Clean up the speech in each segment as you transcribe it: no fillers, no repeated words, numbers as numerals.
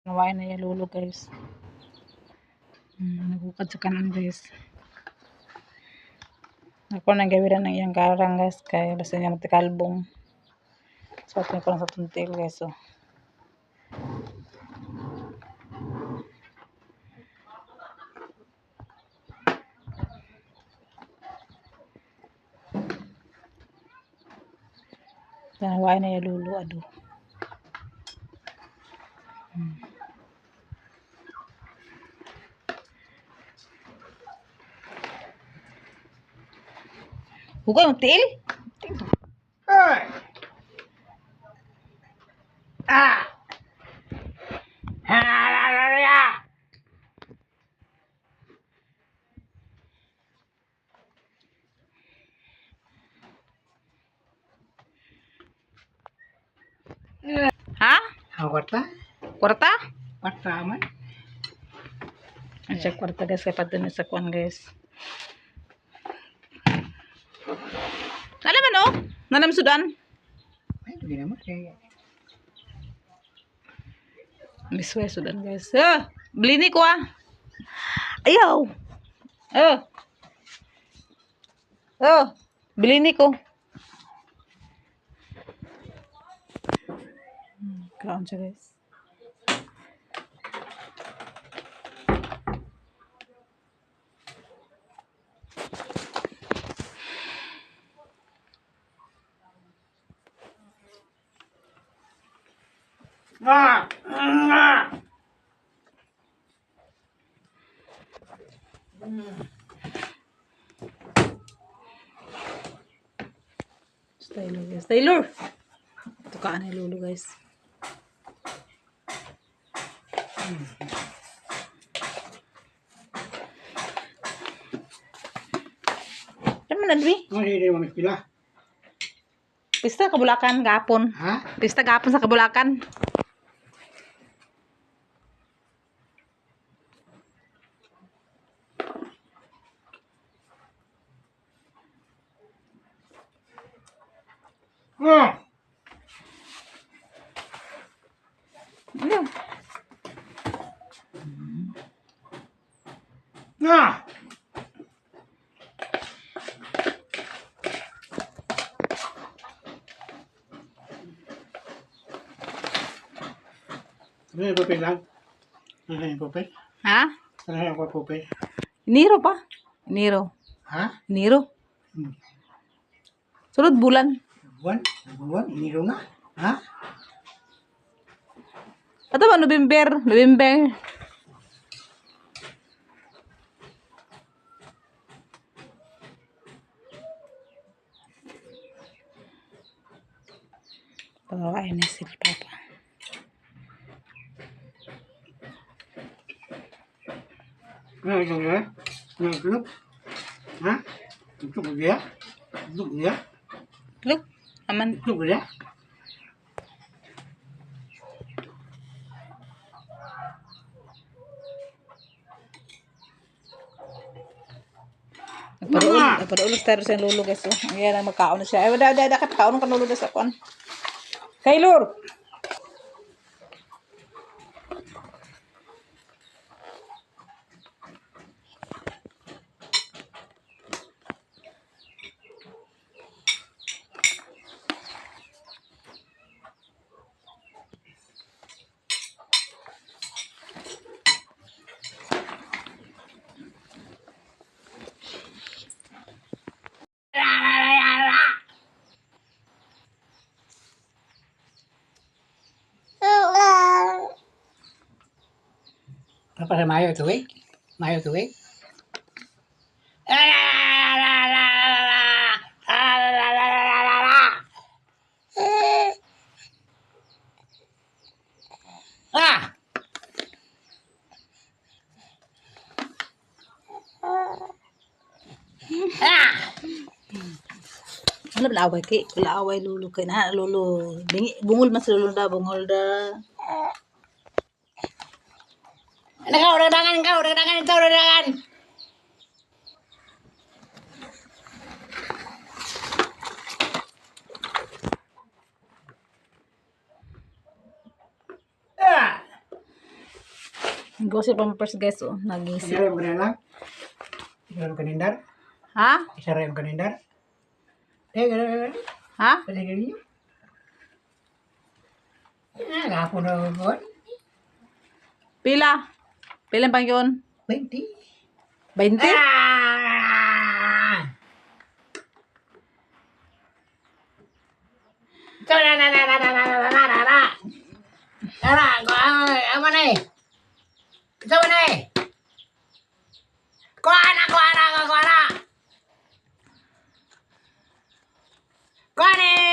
Nawain na yung lulo guys. Nagukad sa kanan guys. Ako nang gawiran ng iyang karang guys. Kaya basta niya matikalbong. So atin ko lang sa tuntil guys. So. Nawain na yung lulo ado. Hugay mo til? Hey! Ah! Ha? Kwarta? Kwarta? Kwarta man? Check kwarta guys. Kaya patuloy sa kuwan guys. Alam mo no? Nanam sudan? Ay, hindi naman. Kaya... Misway sudan guys. Beli ni ko ah. Ayaw. Beli ni ko. Kaon siya guys. Taylor guys. Taylor! Ito kaan ni Lolo guys. Ano man Adwi? Hindi mo pila. Pista Kabulakan gapon. Ha? Pista gapon sa Kabulakan. Ano? Ano yung papel lang? Ano yung papel? Ha? Ano yung papel? Iniro pa? Iniro. Ha? Iniro. Sunod bulan. Buwan? Buwan? Iniro na? Ha? Ito ba? November. November. Pagawain na sila papa. Ano yung gaya? Ano yung tulog? Ha? Tulog mo gaya? Tulog gaya? Look. Aman. Tulog gaya? Nagpadaulos tayo sa lulo guys. Ayan ang magkaon na siya. Ay, wala kaon ka lulo guys ako. Kaylor! Apa sa mayo tuwig? Mayo tuwig? Ano ba away kay? Wala away lulo kay na lulo. Bungol mas lulo da bungol da. Dagangan ito, dagangan. Gosip ang first guys, oh. Nagising. Isara yung kanila lang. Isara yung kanindar. Ha? Isara yung kanindar. Gano'n. Ha? Paligid niyo. Gapon na ako. Pila? Pila pa yun? 20. 20? Ah! Ito na. Tara, ano na eh. Ito na eh. Kuha na. Kuha na. Kuha na eh.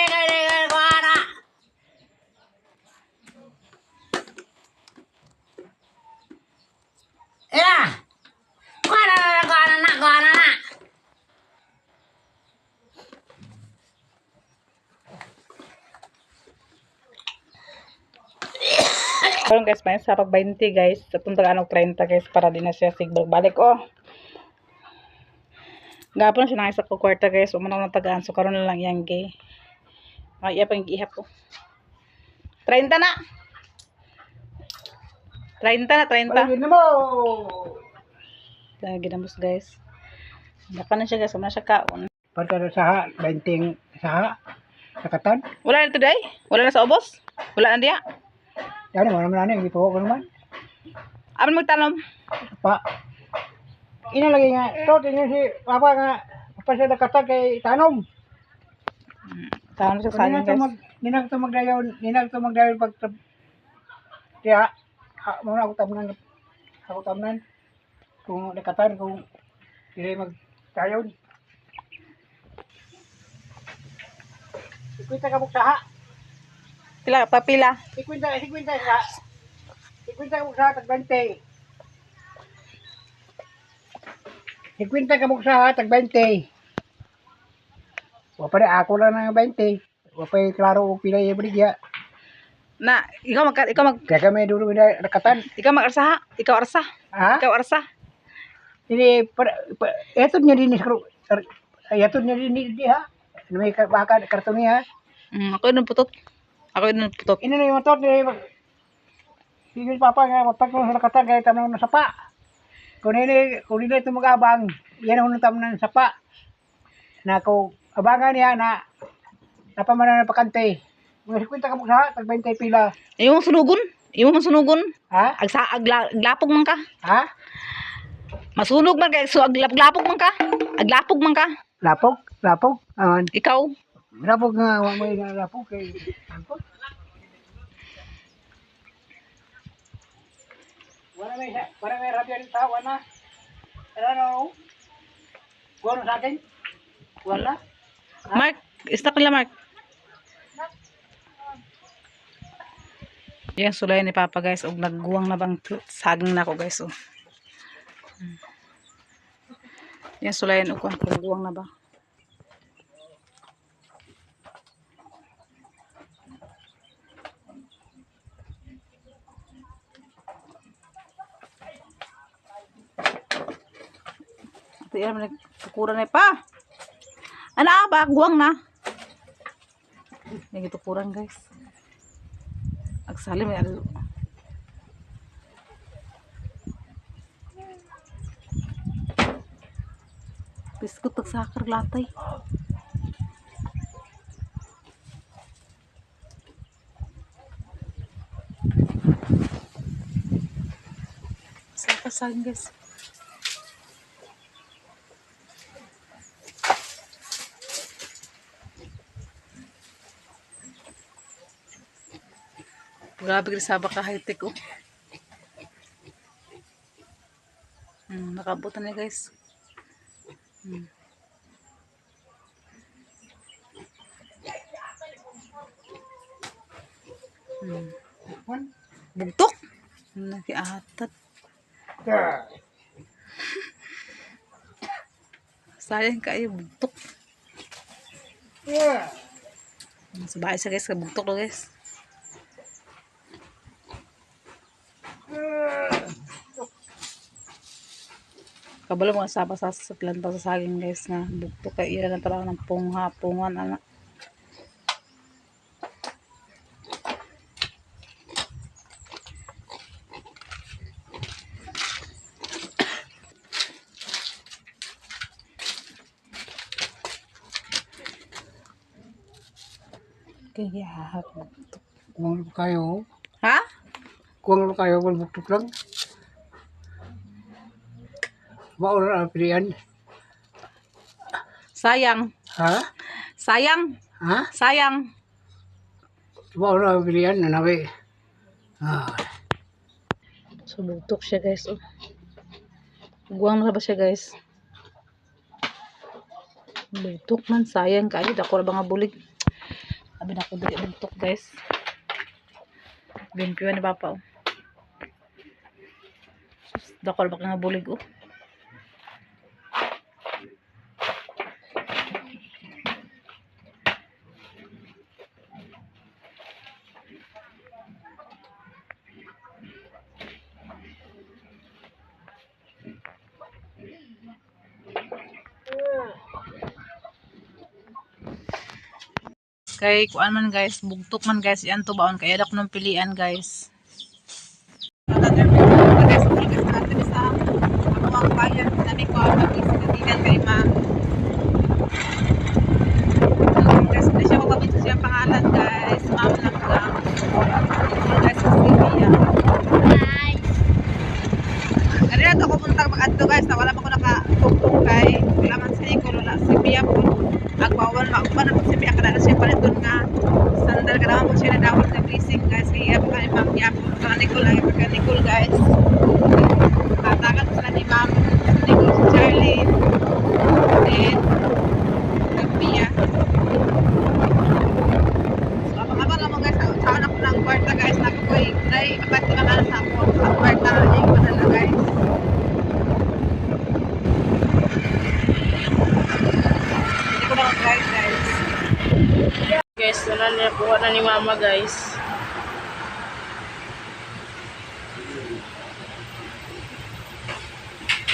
Ila. Kuha na. Karon guys, may sa pag 20 guys, sa tuntang anong 30 guys para di na siya sigbag balik oh. Gapon siya nang isa ko kwarta guys, umano na tagaan so karon na lang yang gay. Ay iya pang gihap ko. 30 na. 30 na, 30. Paligid na mo. Kaya ginamos guys. Baka na siya guys, umana siya kaon. Pagka na saha, 20 saha. Sakatan. Wala na today? Wala na sa obos? Wala na diya? Yan, wala naman na. Hindi po ako naman. Aman magtanom? Pa. Ina lagi nga. Ito, tingnan si Papa nga. Pa siya nakatag kay Tanom. Tanom siya sa akin guys. Ninag to magdayon pag kaya muna ako tamnan kung nakatan kung hindi magdayon. Ikwenta ka muksaha. Pila pa pila. Ikwenta ka muksaha tag 20. Ikwenta ka muksaha tag 20. Wapa na ako lang ng 20. Wapa klaro o pila yung brigya. Na, ikaw mag Kaya kami dulu na nakatan. ikaw mag-arsa. Ikaw arsa. Ha? Ikaw arsa. Ini eto niya din eto niya din ha. May baka karton niya. Ako yun ang putot. Ini na yung motor ni Sige Papa nga matag ko sa nakatan kaya tamang na sapa. Kung ini ito mag-abang, yan ang unang ng sapa. Na ko abangan niya na napamana na pakante. Mga 50 ka mukha, tag 20 pila. Imo sunugon? Ha? Aglapog man ka. Ha? Masunog man ka. So aglapog man ka. Lapog? Awan. Ikaw. Lapog nga, may lapog kay Angkot. Wala may rabia rin sa wala. Ano? Guano sa akin? Wala? Mark, stop nila Mark. Yan sulay ni Papa guys. Og nagguwang na bang saging na ako guys. Oh. Yan sulayan ko. Nagguwang na ba? Ito yan. Nagkukuran na pa. Ano ba? Guwang na. Yan ito kurang guys. Agsalim yan. Biskut tagsakar latay. Sakar saging guys. Grabe ka sa baka high-tech oh. Nakabutan niya guys. Bugtok. Nakiatat. Sayang kayo bugtok. Sa bahay siya guys, bugtok na guys. Kabalo mga sapa sa planta sa saging guys nga bugto kay iya na talaga ng pungan anak. Kaya. Kung kayo, Ha? bulbuktok lang. Maura ang pilihan. Sayang. Ha? Sayang. Ha? Sayang. Maura ang pilihan na nabi. So, bugtok siya guys. Oh. Guwang na ba siya guys? Bugtok man. Sayang kayo. Dako na ba nga bulig? Sabi na ako dili bugtok guys. Limpyo ni Papa. Oh. Dako na ba nga bulig oh. Kay kuan man guys, bugtok man guys, yan to baon kaya dak nung pilian guys. Guys, hindi siya makabito siya pangalan guys, ma'am lang lang. Guys, Sylvia. Kanina to ako punta mag-adto guys, na wala pa ko nakatugtog kay laman sa Nicole wala si Pia po. Agbawan maugban ako si Pia kada siya paliton nga sandal kada mo siya na dawat na blessing guys kaya pa kay Ma'am Pia po kada Nicole ay pa Nicole guys. Tatagan sila ni Ma'am Nicole si Charlie. And Pia. So abang-abang lang mo guys, saan ako ng kwarta guys, nakapoy dai apat ka na sa ako sa kwarta ay padala guys. Guys, wala na kuha na ni mama guys.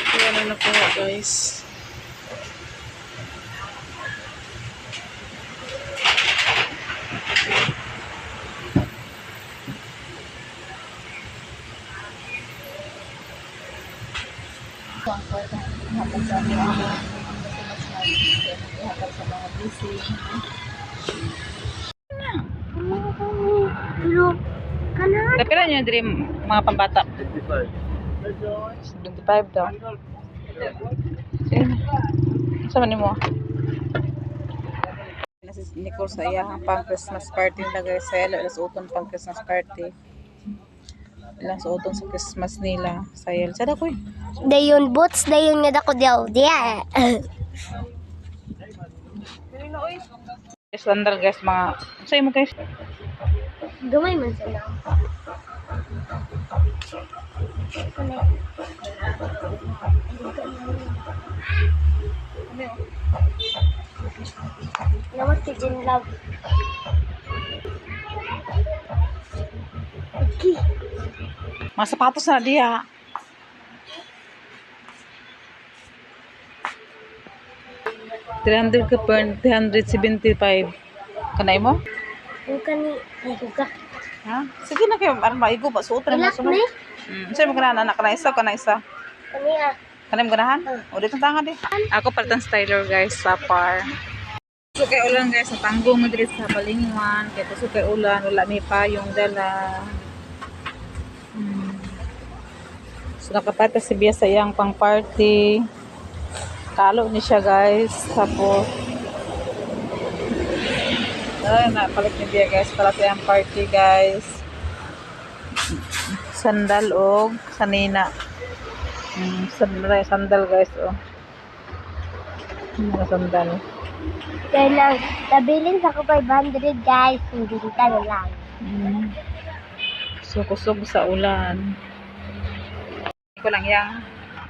Kuha na nakuha guys. Kapila niyo dream mga pambata? 25 daw. Sama ni mo? Si Nicole sa iya pang Christmas party nila guys. Sa ilas utong pang Christmas party. Ilas utong sa Christmas nila. Sa iya. Sada ko eh. Dayon boots, dayon nga dako daw. Diya. Sandal guys mga. Sa'yo mo guys. Gamay man sila. Nawat si in love. Okay. Mga sapatos na diya. $300 ka per 375. Kanay mo? Ang kani, ay huga. Ha? Sige na kayo. Aram maigo ba? Suotan mo Ilak sunod. ni. Sa'yo mo ganahan anak. Kana isa. Kana isa. Kani ah. Kanay mo ganahan? O dito tangan di. Ako palitan styler guys sa par. So kay ulan guys. Sa tanggong mo dito sa Balingwan. Kaya so kay ulan. Wala may payong dala. So nakapata si Bia sa iyang pang party. Kalo ni siya guys. Tapos ay napalit ni Bia guys para sa iyang party guys. Sandal o sanina. Sandal guys oh. Mga sandal. Kaya lang, nabilin sa ko 500 guys. Hindi ka na lang. Kusog sa ulan. Ko lang yang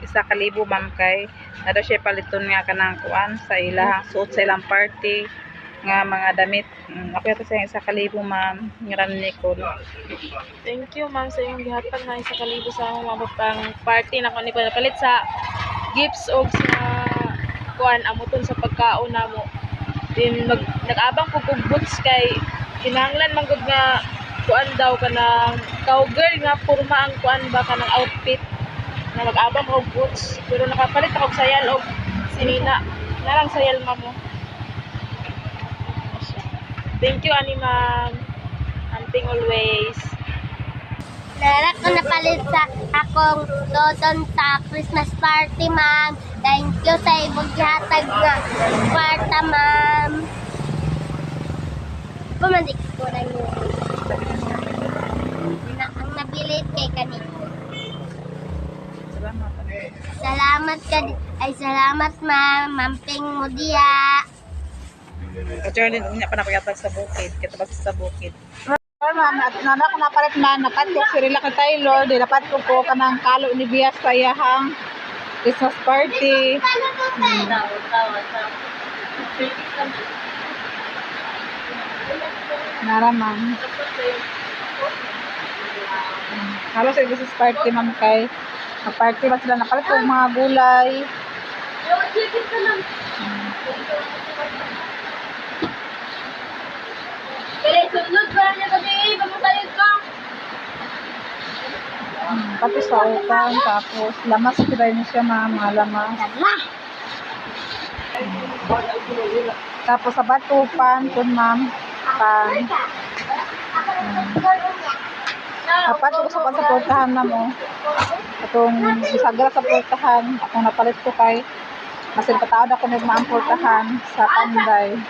1,000 ma'am kay nado siya paliton nga kanang kuan sa ilang suot sa ilang party nga mga damit. Ako yata sa 1,000 ma'am ngaran Nicole. Thank you ma'am sa iyong gihatag na 1,000 sa akong mga pang party na ko ni palit sa gifts og sa kuan amuton sa pagkaon namo. Din nag-abang ko kog boots kay kinahanglan man gud nga kuan daw kanang cowgirl nga porma ang kuan ba kanang outfit na mag-abang og boots pero nakapalit ako og sayal og sinina. Narang sayal mamo. Thank you, ani ma'am. Amping always. Narak ko napalit sa akong dodon sa Christmas party, ma'am. Thank you sa ibog hatag nga kwarta, ma'am. Pumandik ko na yun. Ang nabilit kay kanito. Salamat, ma'am. Mamping mo diya. Kacharlin, unya pa na ko yatag sa bukid. Kita ba sa bukid? Ay, ma'am, nana ko napalit man, napadko si Rila kay Taylor, di napadko ko kanang kalo ni Bias sa iyahang Christmas party. Nara, ma'am. Halos sa Christmas party, ma'am, kay party ba sila napalit ko mga gulay. Pati sa ukan, tapos lamas sila niya siya, ma'am, mga lamas. Tapos sa batupan, kun ma'am, pan. Dapat ko sa portahan na mo. Atong isagra sa portahan, akong napalit ko kay masin patawad ako ng mga portahan sa Panday.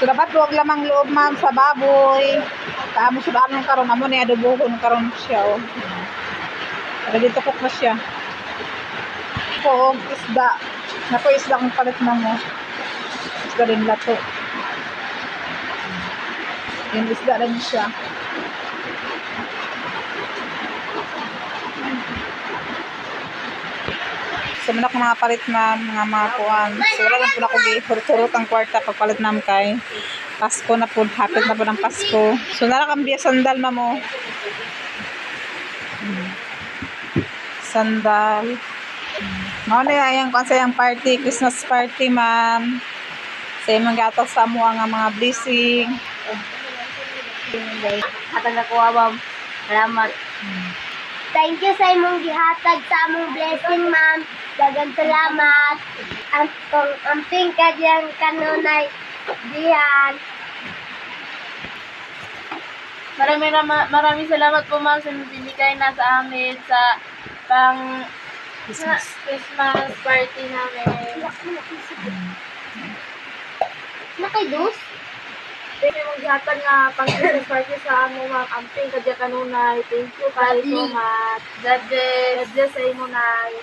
So dapat huwag lamang loob, ma'am, sa baboy. Kaamo siya anong karon amo ni adobohon karon siya, oh. Pero dito cook na siya. Ko isda. Nako isda kung palit na mo. Isda din lato. Yung isda rin siya. So muna ko mga palit na mga kuwan. So wala lang po na ko gihurot ang kwarta pagpalit nam kay Pasko na po, hapit na po ng Pasko. So nara kang biya sandal, mamo. Sandal. Mao na yang kuan sa yang party, Christmas party, ma'am. Sa imong gatag sa mo nga mga blessing. Hatag na kuha, ma'am. Salamat. Thank you sa imong gihatag sa among blessing, ma'am. Dagang salamat. Amping ka diyang kanunay diyan. Maraming salamat po, ma'am, sa binigay na sa amin sa pang Christmas party namin. Nakaidus? Thank you maghatag nga pang Christmas party sa amo, ma'am. Amping kadya kanunay. Thank you kayo so much. God bless sa imo, nay.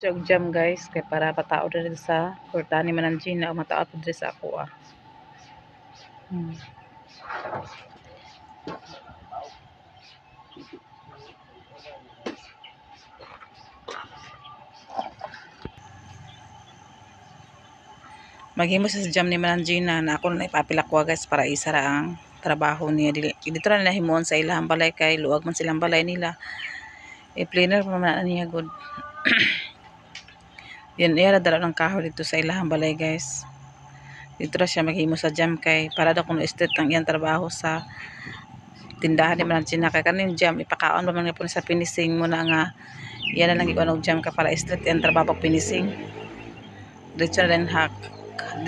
Jog jam, guys, kay para patao diri sa portahan ni Mananjina o matao diri sa ako, ah. Maghimo sa jam ni Mananjina na ako na ipapilakwa, guys, para isara ang trabaho niya. Dito na nila himuon sa ilahang balay kay luwag man silang balay nila. I-planer pa man niya good. Yan iya dala ng kahoy dito sa ilahang balay, guys. Dito na siya maghimo sa jam kay para daw kung estate ang iyang trabaho sa tindahan ni Mananjina kay kanin jam ipakaon ba man nga po sa finishing mo na nga yan na lang ikuanog jam ka para estate ang trabaho pag finishing. Diretso na din hak.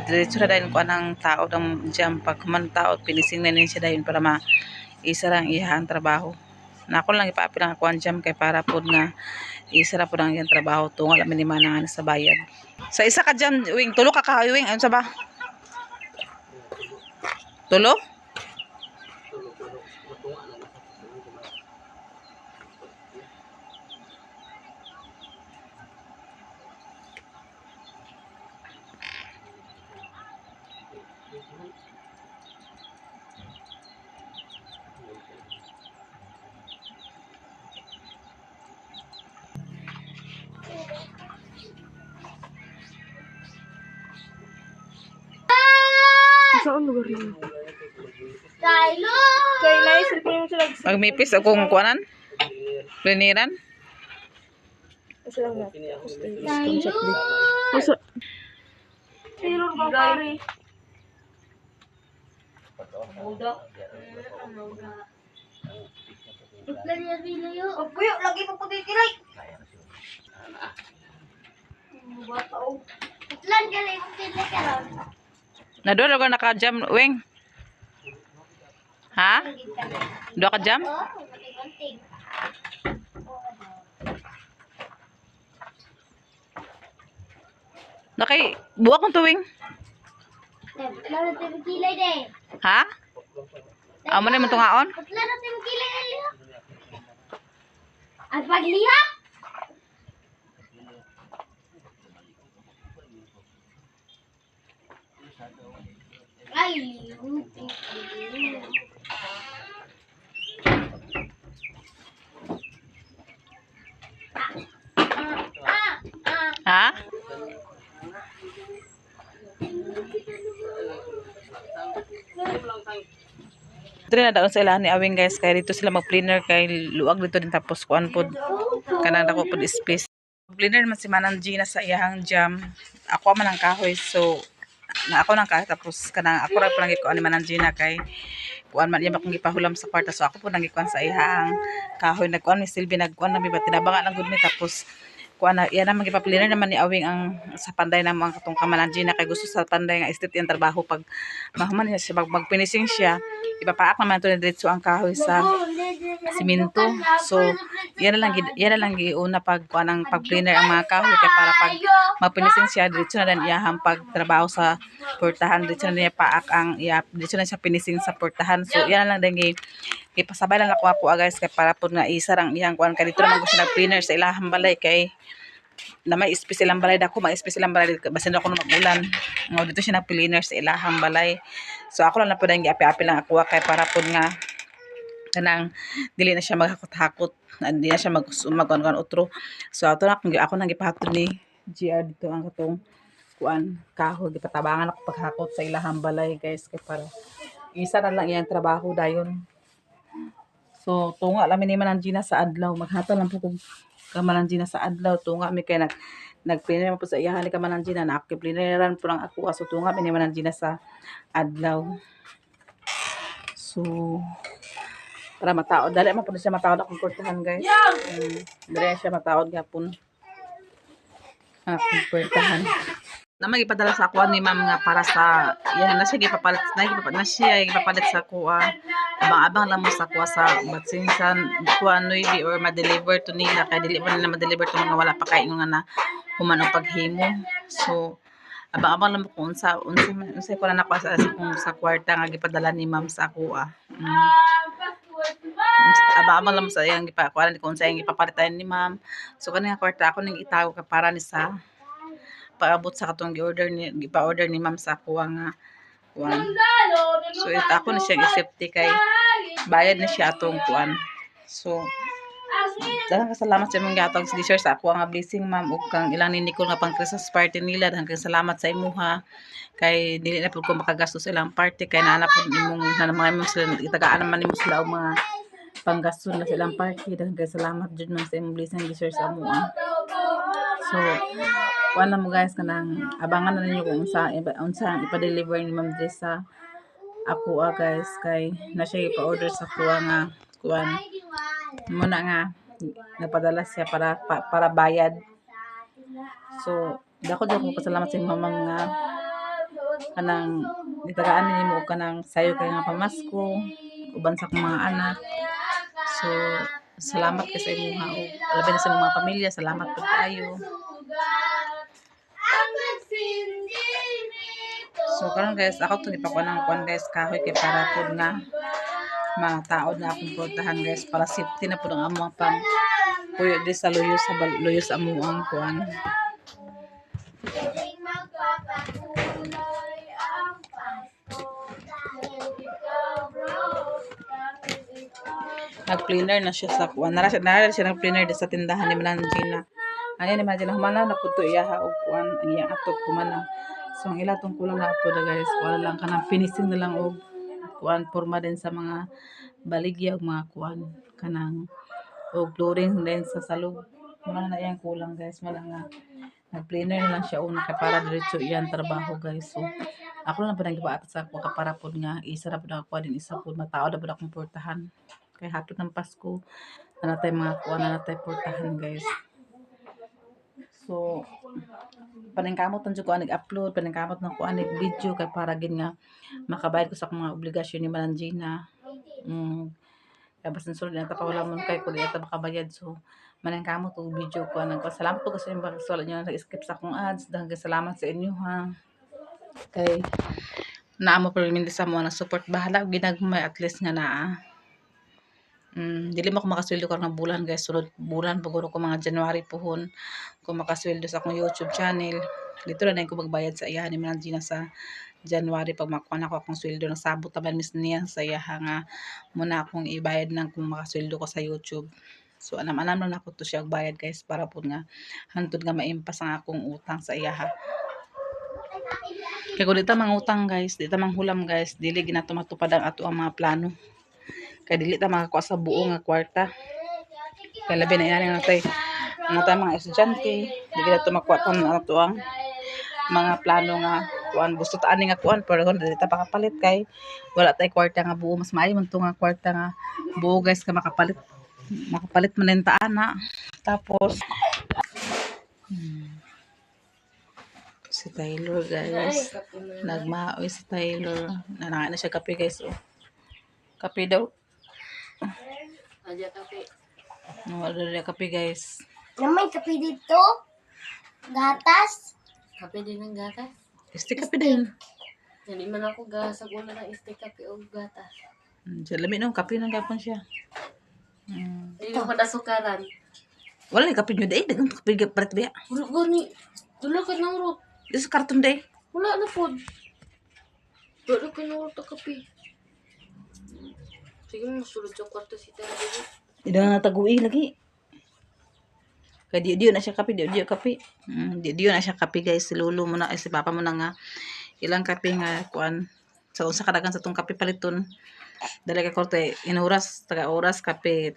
Diretso na din ko anang tao ng jam pag man tao finishing na din siya dayon para maisara ang iyang trabaho. Na ako lang ipaapilang ako ang jam kay para po na isara po ang iyang trabaho tungal amin ni manangan sa bayad. Sa isa ka jam wing tulo ka kahoy wing ano sa ba? Tulo? Saan lugar na? Kylo! Kay naisip ko yung sila. Magmipis akong kuanan? Pliniran? Kasi lang na. Kylo! Masa? Taylor ba pare? Putlan niya bilayo. Oh, puyo, lagi pa puti kilay. Putlan ka lang yung pila ka ron. Nadolo ka naka-jam, Weng. Ha? Dua ka jam? Oo, kunting-kunting. Nakay, buwak mo to, Weng. Putlan natin yung kilay de. Ha? Amo na yung tungaon? Putlan natin yung kilay na liha. Ang pagliha? Ay, Ha? Dito na daon sa ilahan ni Awing guys, kaya dito sila mag-cleaner kay luwag dito din tapos kuan pod kanang dako pod space. Cleaner man si Manang Gina sa iyahang jam. Ako man ang kahoy so na ako nang kahoy tapos kanang ako ra po nang gikuan ni Manang Gina kay kuan man iya akong gipahulam sa kwarta so ako po nang gikuan sa iyahang kahoy nagkuan ni Silvi nagkuan na bibat tinabangan lang gud mi tapos kuan na iya naman gipa-cleaner naman ni Awing ang sa panday na mga katong Manang Gina kay gusto sa panday nga estate yung trabaho pag mahuman siya mag-finishing siya ipapaak naman to diretso ang kahoy sa simento. So, yan na lang giuna pag kuan ang pag-cleaner ang mga kahoy kay para pag magpinising siya diretso na lang iyahang pagtrabaho sa portahan diretso na niya paak ang diretso na siya pinising sa portahan. So, yan na lang din ipasabay lang ako guys kay para pud nga isarang iyang kuan kay dito naman ko siya nag-cleaner sa ilahang balay kay na may space ilang balay dako may space ilang balay basin ako na mag-ulan ngo dito siya nag-cleaner sa ilahang balay. So ako lang na pud ang giapi-api lang ako kay para pud nga kanang dili na siya maghakot-hakot hindi na siya mag utro. So ato na ako nang gipahatod ni GR dito ang katong kuan kahoy gipatabangan ako paghakot sa ilahang balay guys kay para isa na lang iyang trabaho dayon. So tunga lamin ni Manang Gina sa adlaw maghatag lang po kung Manang Gina sa adlaw tunga mi kay nagplinner mo po sa iyahan ni Manang Gina na ako plineran po lang ako so tunga mi ni Manang Gina sa adlaw. So para mataod dali man po siya mataod akong kurtahan guys. Dali siya mataod gyapon akong kurtahan. Naman ipadala sa kuha ni ma'am nga para sa yan na siya gipapalit sa kuha abang-abang lang mo sa kuha sa batsinsan kuha noy or ma-deliver to nila kay dili man nila ma-deliver to mga wala pa kay nga na human og paghimo. So abang-abang lang mo kung unsa ko na nakuha sa kwarta nga gipadala ni ma'am sa kuha. Abang-abang lang mo sa iyang gipakuha ni kung unsa iyang gipapalitan ni ma'am. So kani nga kwarta ako ning itago ka para ni sa paabot sa katong gipa-order ni ma'am sa kuha nga kuan. So ito ako na siya i-safety kay bayad na siya atong kuan. So daghang salamat sa imong gihatag si sa ako nga blessing ma'am ug kang ilang ni Nicole nga pang Christmas party nila daghang salamat sa imuha kay dili na pud ko makagastos sa ilang party kay naana pud imong mga imong sila itagaan naman nimo sila og mga panggastos na sa ilang party daghang salamat jud man sa imong blessing gi sa amuha. So wala mo guys kanang abangan na ninyo kung unsa ipa-deliver ni Ma'am Jess sa ako guys kay na siya ipa-order sa kuha nga kuan muna nga nagpadala siya para bayad. So dako ko pasalamat sa imong nga kanang itagaan nimo og kanang sayo kay nga pamasko uban sa akong mga anak. So salamat kay sa imuha og labi na sa mga pamilya salamat pud kaayo. So karon guys ako to gipakuha ng kuan guys kahoy kay para pud nga mataod na akong portahan guys para safety na pud ang among pang puyo di sa luyo sa amuang kuan. Nag-cleaner na siya sa kuan. Nara siya nag-cleaner sa tindahan ni Manang Gina. Ayan ni Manang Gina humana na pud to iyaha og kuan ang iyang atop humana. So ang ila tong kulang na ato guys wala lang kanang finishing na lang og kuan porma din sa mga baligya og mga kuan kanang og flooring din sa salog. Wala na iyang kulang guys wala nga nag-cleaner na lang siya una kay para diretso iyang trabaho guys. So ako lang pud ang gipaat sa ako para pud nga isa ra pud ako din isa pud mataod pud akong portahan. kay hapit ng Pasko. Na natay mga kuha na natay portahan guys. So paningkamot ang ko nag-upload, paningkamot ng kuha nag-video kay para gid nga makabayad ko sa akong mga obligasyon ni Manangina. Kaya basta sunod na wala mo kay kung di ata makabayad. So maningkamot og video ko nagpasalamat po kasi yung wala niyo nag-skip sa akong ads. Dahil salamat sa inyo ha. Kay naamo pa rin sa mo na support bahala ginagmay at least nga naa. Dili mo ko makasweldo karong bulan guys, sunod bulan paguro ko mga January pohon ko makasweldo sa akong YouTube channel. Dito na ko magbayad sa iya ni Manangina sa January pag makuha na ko akong sweldo na sabot taban mis niya sa iya nga muna akong ibayad nang kung makasweldo ko sa YouTube. So anam-anam na ako to siya bayad guys para po nga hantod nga maimpas ang akong utang sa iya ha. Kaya kung dito mga utang guys, dito mga hulam guys, dili ginato matupad ang ato ang mga plano. Kaya dili ta makakuha sa buo nga kwarta. Kaya labi na yan natay mga estudyante, dili na ito makuha ang ato ang mga plano nga kuan gusto ta ani nga kuan pero kung dili ta pakapalit kay wala tay kwarta nga buo, mas maayo man to nga kwarta nga buo guys ka makapalit man ta ana. Tapos si Taylor guys, nagmaoy si Taylor, nananga na siya kape guys. Kape daw. Aja kape. Wala kape guys. Naman kape dito. Gatas. Kape din ng gatas. Este kape din. Hindi man ako gasag una ng kape o gatas. Diyan lami nung kape nang gapon siya. Hindi ko pa nasukaran. Wala ni kape nyo day, dagang kape palit biya. Wala gani. Dula ka ng rot. Di sa karton day. Wala na po. Wala ka ng rot na kape. Sige mo, sulod yung kwarto si Tara. Hindi na natagui lagi. Kaya diyo na siya kape, diyo kape. Diyo na siya kape guys. Si Lolo mo na, si Papa mo na nga. Ilang kape nga, kuan. Sa unsa kadagan sa tong kape paliton. Dali ka korte, inuras, taga-oras kape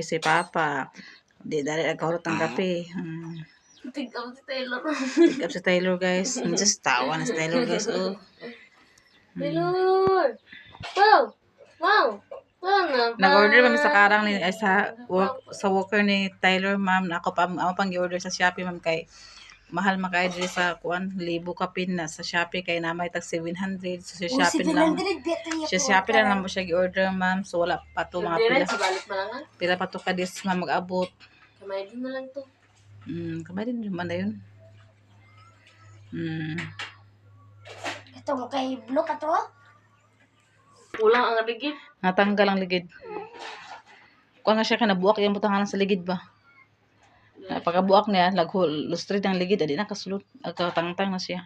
si Papa. Di, dali agahurot ang kape. Tigap si Taylor. Tigap si Taylor guys. Just tawa na si Taylor guys. Oh. Taylor! Wow! Wow! Nag-order kami sa karang ni sa worker ni Taylor ma'am. Ako pang i-order sa Shopee ma'am kay mahal makay diri sa kuan libo kapin na sa Shopee kay namay tag 700 so sa Shopee lang. Sa Shopee lang mo siya i-order ma'am so wala pa to mga pila pa to kadis ma'am mag-abot. Kamay din na lang to. Kamay din man na yun. Ito mo kay Blue ka to? Kulang ang ligid. Natanggal ang ligid. Kuha nga siya kanabuak yung butangan sa ligid ba. Pagkabuak niya, lustrid ang ligid, adi na kasulot. Agkatangtang na siya.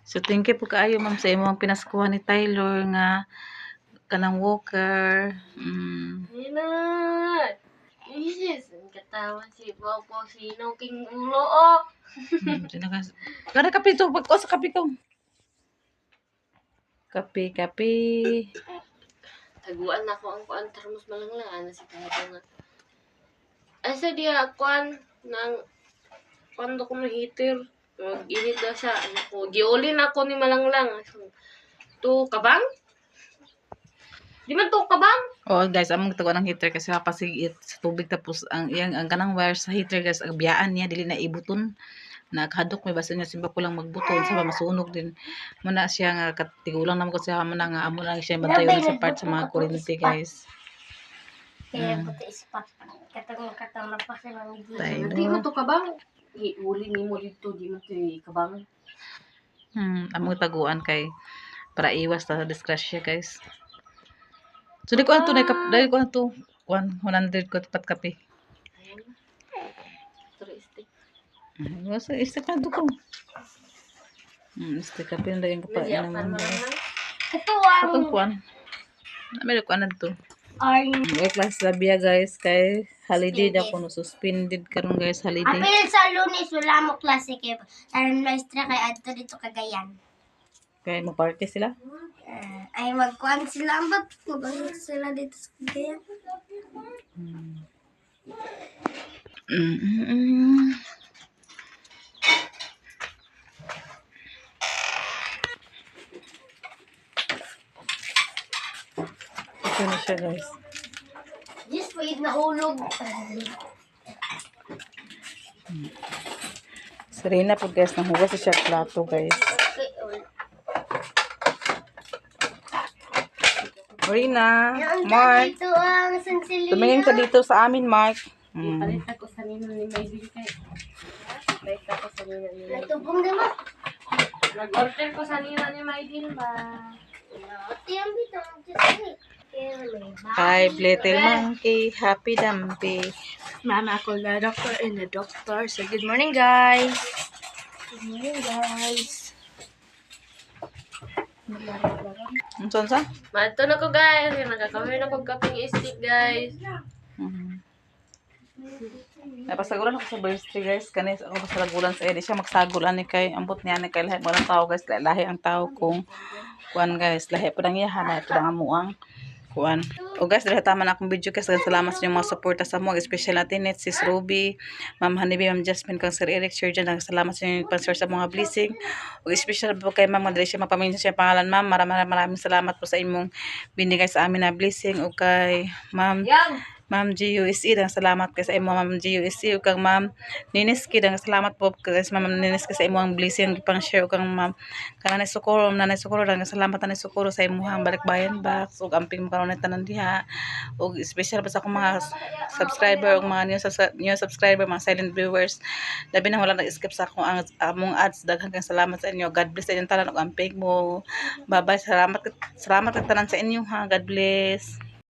So thank you po kaayo ma'am sa imong pinaskuha ni Taylor nga kanang walker. Hinat! Isis! Ang katawan si Bobo, sino king ulo oh! Kada kape to, pagkuha sa kape ko. Kape. Taguan na ko ang kuan termos malanglaan na si Tayo nga. Asa dia kuan nang kuan do ko no heater. Mag-init na siya. Ano ko, giulin ako ni malanglang. To kabang? Di man to kabang? Oh guys, among taguan ng heater kasi mapasigit sa tubig tapos ang kanang wire sa heater guys, ang biyaan niya dili na ibuton. Naghadok may basta niya simba ko lang magbuton sa masunog din muna siya nga katigulang naman ko siya mo na nga amo lang siya bantayo sa part sa mga kuryente guys. Kaya puti ispat. Katang magpasa ng gigi. Di mo to kabang? Iuli ni mo dito, di mo to kabang. Among taguan kay para iwas ta sa disgrasya guys. So di ko anto dahil ko anto 100 ko pat kape. Masa istek na ko. Istek ka pin rin pa naman. Ito Ang kuan. Namay ko anad to. ay May class labiya guys kay holiday da ko no suspended karon guys holiday. apil sa Lunes wala mo klase kay aron maestra kay adto dito Cagayan. Kay mo party sila. Ay magkuan sila ambot magkuan sila dito sa Cagayan. siya, guys. Just wait, nahulog. Serena po, guys. Nanghugas siya plato, guys. Serena, Mark. Ito ang sansilina. Tumingin ka dito sa amin, Mark. Ako sa nino ni Maybin kay. Palit ako sa nino ni Maybin. Nagtubong naman. Nag-order ko sa nino ni Maybin ba? Ito yung bitong. Just wait. Five little monkey, happy dumpy. Mama, ako na doctor and the doctor. So, good morning, guys. Good morning, guys. Unsa? Mato na ko, guys. Nagkakamay na ko kaping stick, guys. Napasagulan ako sa birthday, guys. Kanis ako pasagulan sa Eddie. Siya magsagulan ni kay ambot niya ni kay lahi walang tao, guys. Lahi ang tao kong kuan, guys. Lahi po nang iyahan, lahi po nang amuang kuan. O guys, dahil tama na akong video, guys. Salamat sa inyong mga suporta sa mo. Especially natin, Sis Ruby, Ma'am Hanibi, Ma'am Jasmine, kang Sir Eric, Sir Jan. Salamat sa inyong sponsor sa mga blessing. O especially po kay Ma'am Madre, siya mapamilya siya pangalan, Ma'am. Maraming salamat po sa inyong binigay sa amin na blessing. O kay Ma'am GUSE, dang salamat kay sa imo Ma'am GUSE, ug kang Ma'am Niniski, dang salamat po kay Ma'am Niniski sa imo ang blessing pang share, ug kang Ma'am kanang Socorro, Nanay Socorro, dang salamat Nanay Socorro sa imong balikbayan box ug amping karon tanan diha, ug special pa sa akong mga subscriber ug mga new subscriber, mga silent viewers, labi na wala nag-skip sa akong among ads. Daghang kang salamat sa inyo. God bless sa inyong tanan ug amping mo. Bye bye, salamat kag tanan sa inyo ha. God bless.